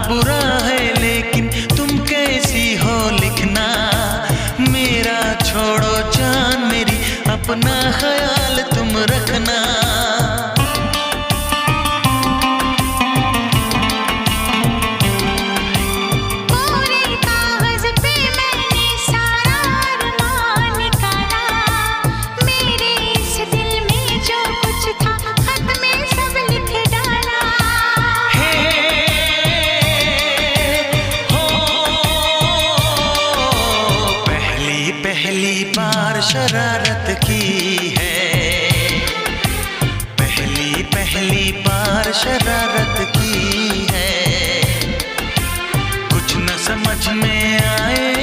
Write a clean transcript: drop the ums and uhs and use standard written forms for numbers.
बुरा है लेकिन तुम कैसी हो लिखना। मेरा छोड़ो जान मेरी, अपना ख्याल तुम रखना। पहली बार शरारत की है, पहली बार शरारत की है। कुछ न समझ में आए